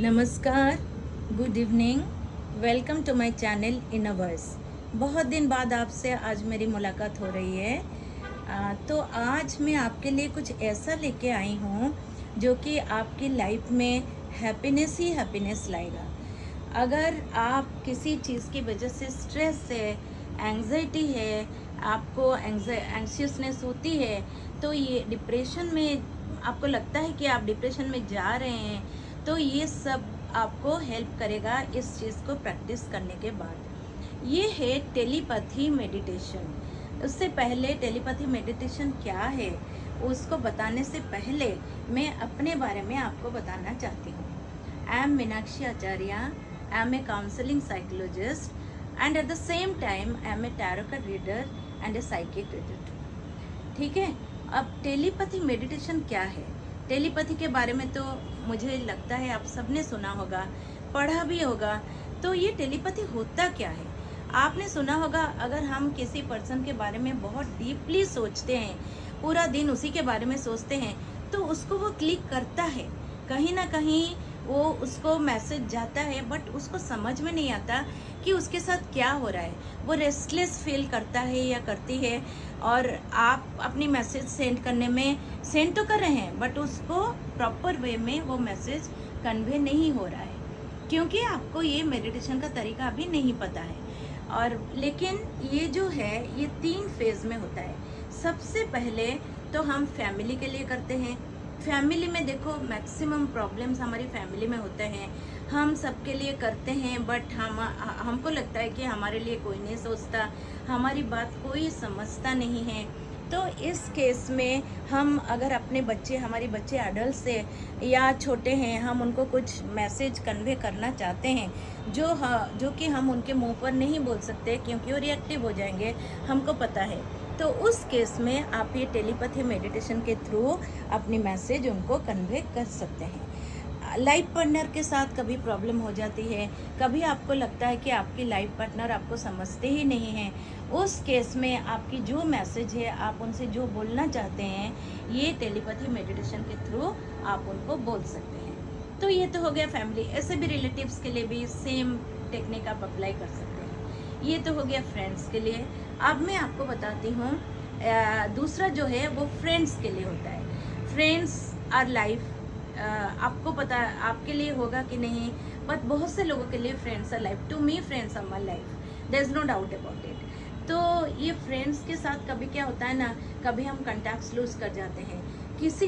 नमस्कार, good evening, welcome to my channel in a voice. बहुत दिन बाद आपसे आज मेरी मुलाकात हो रही है। तो आज मैं आपके लिए कुछ ऐसा लेके आई हूँ जो कि आपकी लाइफ में हैप्पीनेस ही हैप्पीनेस लाएगा। अगर आप किसी चीज़ की वजह से स्ट्रेस है, एंग्जाइटी है, आपको एंग्शियसनेस होती है, तो ये डिप्रेशन में आपको लगता है कि आप डिप्रेशन में जा रहे हैं, तो ये सब आपको हेल्प करेगा इस चीज़ को प्रैक्टिस करने के बाद। ये है टेलीपैथी मेडिटेशन। उससे पहले टेलीपैथी मेडिटेशन क्या है उसको बताने से पहले मैं अपने बारे में आपको बताना चाहती हूँ। I am Meenakshi Acharya, I am a counselling psychologist and at the same time I am a tarot card reader and a psychic reader. ठीक है, अब टेलीपैथी मेडिटेशन क्या है? टेलीपैथी के बारे में तो मुझे लगता है आप सबने सुना होगा, पढ़ा भी होगा। तो ये टेलीपैथी होता क्या है? आपने सुना होगा, अगर हम किसी पर्सन के बारे में बहुत डीपली सोचते हैं, पूरा दिन उसी के बारे में सोचते हैं, तो उसको वो क्लिक करता है, कहीं ना कहीं वो उसको मैसेज जाता है, बट उसको समझ में नहीं आता कि उसके साथ क्या हो रहा है। वो रेस्टलेस फील करता है या करती है, और आप अपनी मैसेज सेंड करने में सेंड तो कर रहे हैं, बट उसको प्रॉपर वे में वो मैसेज कन्वे नहीं हो रहा है, क्योंकि आपको ये मेडिटेशन का तरीका अभी नहीं पता है। और लेकिन ये जो है ये 3 फेज में होता है। सबसे पहले तो हम फैमिली के लिए करते हैं। फैमिली में देखो, मैक्सिमम प्रॉब्लम्स हमारी फैमिली में होते हैं। हम सबके लिए करते हैं, बट हमको लगता है कि हमारे लिए कोई नहीं सोचता, हमारी बात कोई समझता नहीं है। तो इस केस में हम अगर अपने बच्चे, हमारे बच्चे एडल्ट से या छोटे हैं, हम उनको कुछ मैसेज कन्वे करना चाहते हैं जो कि हम उनके मुंह पर नहीं बोल सकते, क्योंकि वो रिएक्टिव हो जाएंगे, हमको पता है। तो उस केस में आप ये टेलीपैथी मेडिटेशन के थ्रू अपनी मैसेज उनको कन्वे कर सकते हैं। लाइफ पार्टनर के साथ कभी प्रॉब्लम हो जाती है, कभी आपको लगता है कि आपकी लाइफ पार्टनर आपको समझते ही नहीं हैं, उस केस में आपकी जो मैसेज है, आप उनसे जो बोलना चाहते हैं, ये टेलीपैथी मेडिटेशन के थ्रू आप उनको बोल सकते हैं। तो ये तो हो गया फैमिली। ऐसे भी रिलेटिव्स के लिए भी सेम टेक्निक आप अप्लाई कर सकते हैं। ये तो हो गया फ्रेंड्स के लिए। अब मैं आपको बताती हूँ दूसरा जो है वो फ्रेंड्स के लिए होता है। Friends are life. आपको पता, आपके लिए होगा कि नहीं, बट बहुत से लोगों के लिए friends are life. To me friends are my life, there is no doubt about it. तो ये फ्रेंड्स के साथ कभी क्या होता है ना, कभी हम कॉन्टैक्ट्स लूज कर जाते हैं, किसी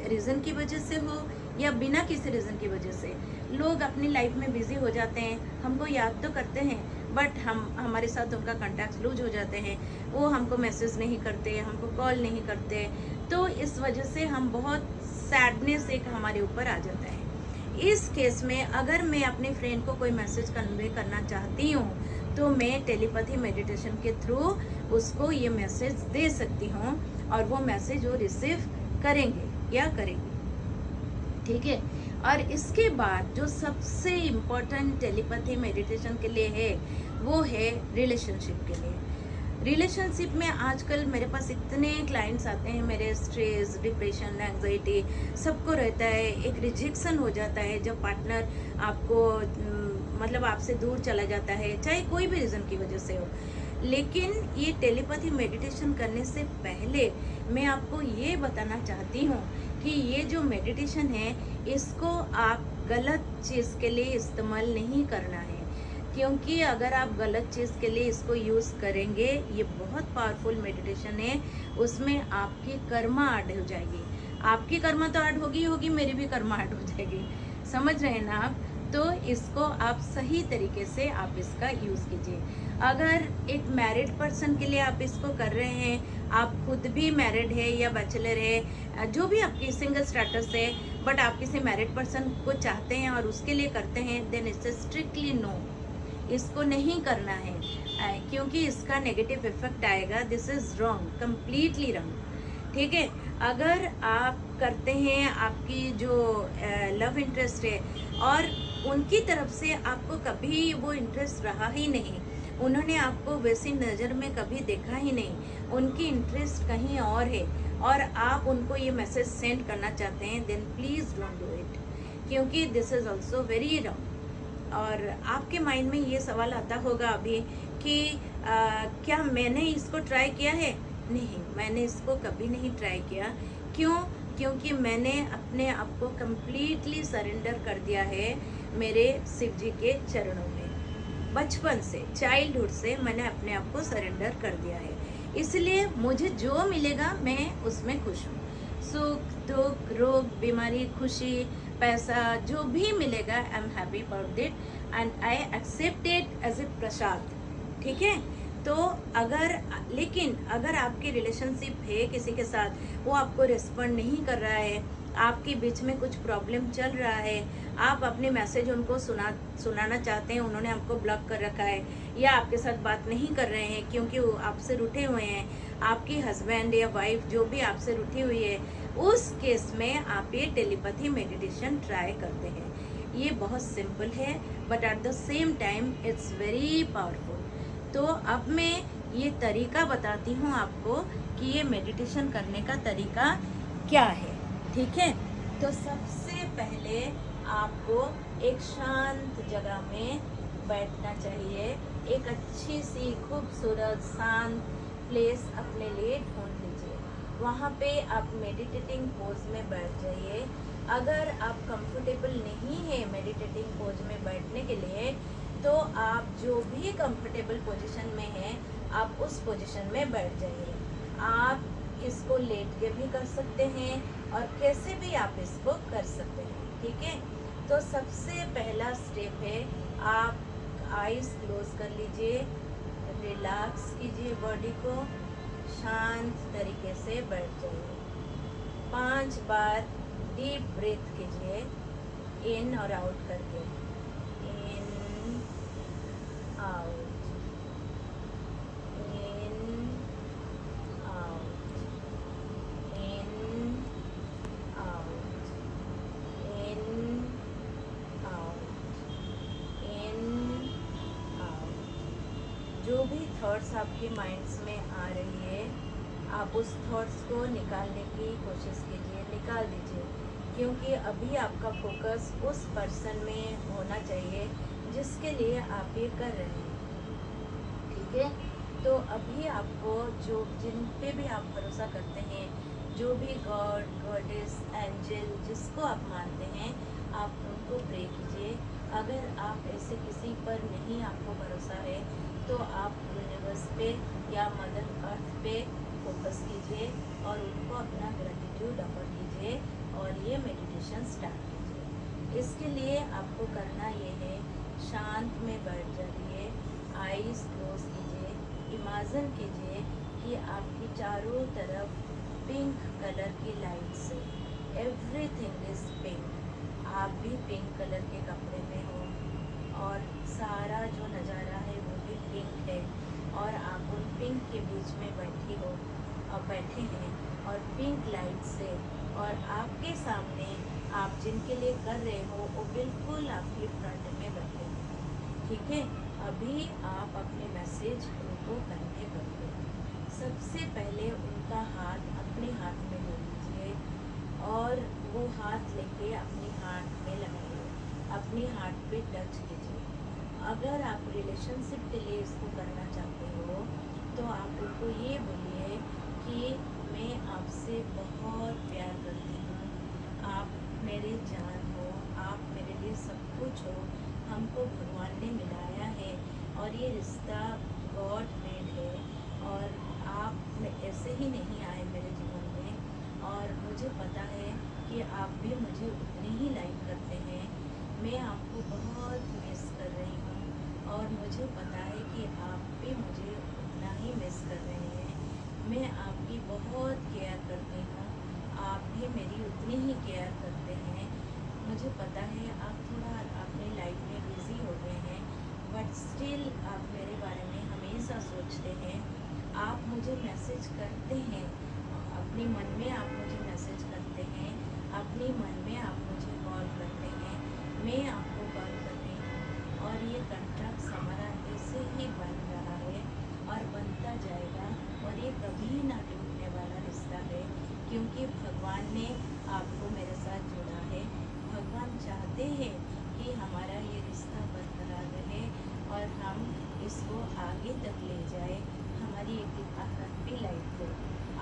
रीज़न की वजह से हो या बिना किसी रीज़न की वजह से। लोग अपनी लाइफ में बिजी हो जाते हैं, हमको याद तो करते हैं, बट हमारे साथ उनका कॉन्टैक्ट लूज हो जाते हैं, वो हमको मैसेज नहीं करते, हमको कॉल नहीं करते। तो इस वजह से हम बहुत सैडनेस एक हमारे ऊपर आ जाता है। इस केस में अगर मैं अपने फ्रेंड को कोई मैसेज कन्वे करना चाहती हूँ, तो मैं टेलीपैथी मेडिटेशन के थ्रू उसको ये मैसेज दे सकती हूँ, और वो मैसेज वो रिसीव करेंगे या करेंगे। ठीक है, और इसके बाद जो सबसे इम्पोर्टेंट टेलीपैथी मेडिटेशन के लिए है, वो है रिलेशनशिप के लिए। रिलेशनशिप में आजकल मेरे पास इतने क्लाइंट्स आते हैं, मेरे स्ट्रेस, डिप्रेशन, एंग्जाइटी सबको रहता है। एक रिजेक्शन हो जाता है जब पार्टनर आपको मतलब आपसे दूर चला जाता है, चाहे कोई भी रीज़न की वजह से हो। लेकिन ये टेलीपैथी मेडिटेशन करने से पहले मैं आपको ये बताना चाहती हूँ कि ये जो मेडिटेशन है, इसको आप गलत चीज़ के लिए इस्तेमाल नहीं करना है, क्योंकि अगर आप गलत चीज़ के लिए इसको यूज़ करेंगे, ये बहुत पावरफुल मेडिटेशन है, उसमें आपकी कर्मा ऐड हो जाएगी। आपकी कर्मा तो ऐड होगी, मेरी भी कर्मा ऐड हो जाएगी। समझ रहे हैं ना आप? तो इसको आप सही तरीके से आप इसका यूज़ कीजिए। अगर एक मैरिड पर्सन के लिए आप इसको कर रहे हैं, आप खुद भी मैरिड है या बैचलर है, जो भी आपकी सिंगल स्टेटस है, बट आप किसी मैरिड पर्सन को चाहते हैं और उसके लिए करते हैं, देन इट्स स्ट्रिक्टली नो, इसको नहीं करना है, क्योंकि इसका नेगेटिव इफेक्ट आएगा। This is wrong, completely wrong. ठीक है, अगर आप करते हैं, आपकी जो लव इंटरेस्ट है और उनकी तरफ से आपको कभी वो इंटरेस्ट रहा ही नहीं, उन्होंने आपको वैसी नज़र में कभी देखा ही नहीं, उनकी इंटरेस्ट कहीं और है, और आप उनको ये मैसेज सेंड करना चाहते हैं, then please don't do it. क्योंकि this is also very wrong. और आपके माइंड में ये सवाल आता होगा अभी कि क्या मैंने इसको ट्राई किया है? नहीं, मैंने इसको कभी नहीं ट्राई किया। क्यों? क्योंकि मैंने अपने आप को कम्प्लीटली सरेंडर कर दिया है मेरे शिव जी के चरणों में। बचपन से, चाइल्डहुड से मैंने अपने आप को सरेंडर कर दिया है। इसलिए मुझे जो मिलेगा मैं उसमें खुश हूँ। सुख दुख, रोग, बीमारी, खुशी, पैसा, जो भी मिलेगा, I am happy about it and I accept it as a prasad. ठीक है? तो लेकिन अगर आपकी रिलेशनशिप है किसी के साथ, वो आपको रिस्पॉन्ड नहीं कर रहा है, आपके बीच में कुछ प्रॉब्लम चल रहा है, आप अपने मैसेज उनको सुनाना चाहते हैं, उन्होंने आपको ब्लॉक कर रखा है, या आपके साथ बात नहीं कर रहे हैं क्योंकि वो आपसे रूठे हुए हैं, आपकी हस्बैंड या वाइफ जो भी आपसे रूठी हुई है, उस केस में आप ये टेलीपैथी मेडिटेशन ट्राई करते हैं। ये बहुत सिंपल है, but at the same time it's very powerful. तो अब मैं ये तरीका बताती हूँ आपको कि ये मेडिटेशन करने का तरीका क्या है। ठीक है? तो सबसे पहले आपको एक शांत जगह में बैठना चाहिए। एक अच्छी सी खूबसूरत शांत प्लेस अपने लिए ढूंढ लीजिए। वहाँ पे आप मेडिटेटिंग पोज में बैठ जाइए। अगर आप कंफर्टेबल नहीं है मेडिटेटिंग पोज में बैठने के लिए, तो आप जो भी कंफर्टेबल पोजीशन में हैं, आप उस पोजीशन में बैठ जाइए। आप इसको लेट के भी कर सकते हैं और कैसे भी आप इसको कर सकते हैं। ठीक है? तो सबसे पहला स्टेप है, आप आईज क्लोज कर लीजिए, रिलैक्स कीजिए बॉडी को, शांत तरीके से बैठ जाइए। 5 बार डीप ब्रीथ कीजिए, इन और आउट करके। इन, आउट, इन, आउट, इन, आउट, इन, आउट, इन, आउट। जो भी थॉट्स आपके माइंड्स में आ रही है, आप उस थॉट्स को निकालने की कोशिश कीजिए, निकाल दीजिए। क्योंकि अभी आपका फोकस उस पर्सन में होना चाहिए जिसके लिए आप ये कर रहे हैं। ठीक है? तो अभी आपको जिन पे भी आप भरोसा करते हैं, जो भी गॉड, गॉडेस, एंजल जिसको आप मानते हैं, आप उनको प्रे कीजिए। अगर आप ऐसे किसी पर नहीं आपको भरोसा है, तो आप यूनिवर्स पे या मदर अर्थ पे फोकस कीजिए और उनको अपना ग्रेटिट्यूड ऑफर कीजिए और ये मेडिटेशन स्टार्ट कीजिए। इसके लिए आपको करना ये है, शांत में बैठ जाइए, आईज क्लोज कीजिए, इमेजिन कीजिए कि आपकी चारों तरफ पिंक कलर की लाइट से एवरीथिंग इज पिंक। आप भी पिंक कलर के कपड़े में हो और सारा जो नज़ारा है वो भी पिंक है, और आप उन पिंक के बीच में बैठी हो और बैठे हैं और पिंक लाइट से, और आपके सामने आप जिनके लिए कर रहे हो वो बिल्कुल आपके फ्रंट में बैठे हैं। ठीक है? अभी आप अपने मैसेज उनको कन्वे करिए। सबसे पहले उनका हाथ अपने हाथ में ले लीजिए और वो हाथ लेके अपने हाथ में लगाइए, अपने हाथ पे टच कीजिए। अगर आप रिलेशनशिप के लिए इसको करना चाहते हो, तो आप उनको ये बोलिए कि मैं आपसे बहुत प्यार करती हूँ, आप मेरी जान हो, आप मेरे लिए सब कुछ हो, हमको भगवान ने मिलाया है और ये रिश्ता गॉड मेड है, और आप ऐसे ही नहीं आए मेरे जीवन में, और मुझे पता है कि आप भी मुझे उतनी ही लाइक करते हैं। मैं आपको बहुत मिस कर रही हूँ और मुझे पता है कि आप भी मुझे उतना ही मिस कर रहे हैं। मैं आपकी बहुत केयर करती हूँ, आप भी मेरी उतनी ही केयर करते हैं। मुझे पता है आप थोड़ा अपनी लाइफ में बिज़ी हो गए हैं, बट स्टिल आप मेरे बारे में हमेशा सोचते हैं। आप मुझे मैसेज करते हैं, अपने मन में आप मुझे मैसेज करते हैं, अपने मन में आप मुझे कॉल करते हैं, मैं आपको कॉल कर रही हूँ, और ये कॉन्ट्रैक्ट हमारा ऐसे ही बन रहा है और बनता जाएगा, और ये कभी ना टूटने वाला रिश्ता है, क्योंकि भगवान ने आपको मेरे साथ जोड़ा है। भगवान चाहते हैं कि हमारा ये रिश्ता बरकरार रहे और हम इसको आगे तक ले जाए, हमारी एक हैप्पी लाइफ हो।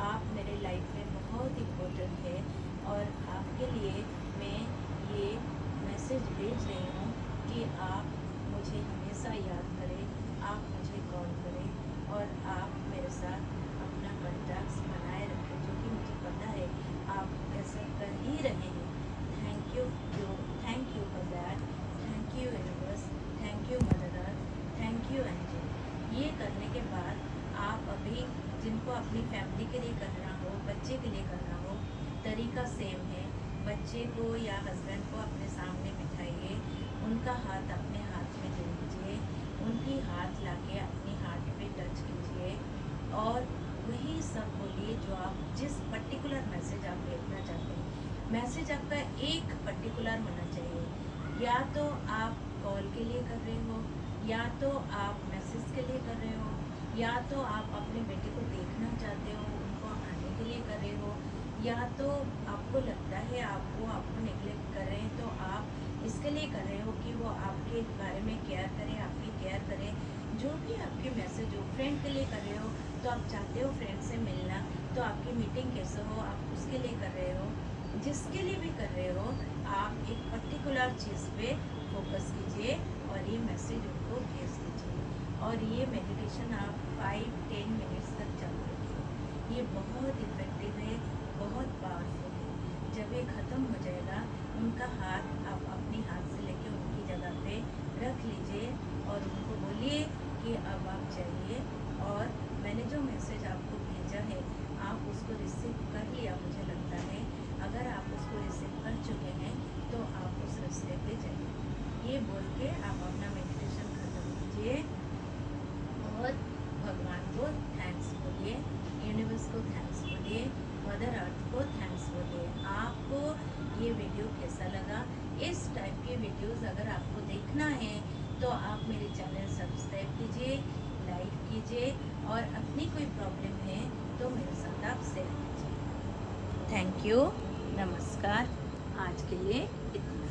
आप मेरे लाइफ में बहुत इम्पोर्टेंट है और आपके लिए मैं ये मैसेज भेज रही हूँ कि आप मुझे हमेशा याद करें, आप मुझे कॉल करें और आप मेरे साथ अपना कॉन्टैक्ट बनाए रखें, जो कि मुझे पता है आप ऐसा कर ही रहे हैं। Thank you for that. Thank you universe, thank you mother earth, thank you angel. ये करने के बाद आप अभी जिनको अपनी फैमिली के लिए करना हो, बच्चे के लिए करना हो, तरीका सेम है। बच्चे को या हस्बैंड को अपने सामने बिठाइए, उनका हाथ अपने हाथ में दे दीजिए, उनकी हाथ लाके अपनी हार्ट पे टच कीजिए और वही सब बोलिए जो आप जिस पर्टिकुलर मैसेज आप भेजना चाहते हैं। मैसेज आपका एक पर्टिकुलर होना चाहिए। या तो आप कॉल के लिए कर रहे हो, या तो आप मैसेज के लिए कर रहे हो, या तो आप अपने बेटे को देखना चाहते हो, उनको आने के लिए कर रहे हो, या तो आपको लगता है आप वो आपको नेगलेक्ट कर रहे हैं तो आप इसके लिए कर रहे हो कि वो आपके बारे में केयर करें, आपकी केयर करें। जो भी आपके मैसेज हो, फ्रेंड के लिए कर रहे हो तो आप चाहते हो फ्रेंड से मिलना, तो आपकी मीटिंग कैसे हो आप उसके लिए कर रहे हो। जिसके लिए भी कर रहे हो आप एक पर्टिकुलर चीज़ पे फोकस कीजिए और ये मैसेज उनको भेज दीजिए। और ये मेडिटेशन आप 5-10 मिनट्स तक चालू रखिए। ये बहुत इफेक्टिव है, बहुत पावरफुल है। जब ये ख़त्म हो जाएगा, उनका हाथ आप अपनी हाथ से लेके उनकी जगह पे रख लीजिए और उनको बोलिए कि अब आप चाहिए। और मैंने जो मैसेज आपको भेजा है आप उसको रिसीव कर लिया मुझे लगता है। अगर आप उसको रिसीव कर चुके हैं तो आप उस रास्ते पे जाइए। ये बोल के आप अपना मेडिटेशन ख़त्म कीजिए और भगवान को थैंक्स बोलिए, यूनिवर्स को थैंक्स बोलिए, मदर अर्थ को थैंक्स बोलिए। आपको ये वीडियो कैसा लगा? इस टाइप के वीडियोस अगर आपको देखना है तो आप मेरे चैनल सब्सक्राइब कीजिए, लाइक कीजिए और अपनी कोई प्रॉब्लम है तो मेरे साथ आप शेयर कीजिए। थैंक यू, नमस्कार। आज के लिए इतना।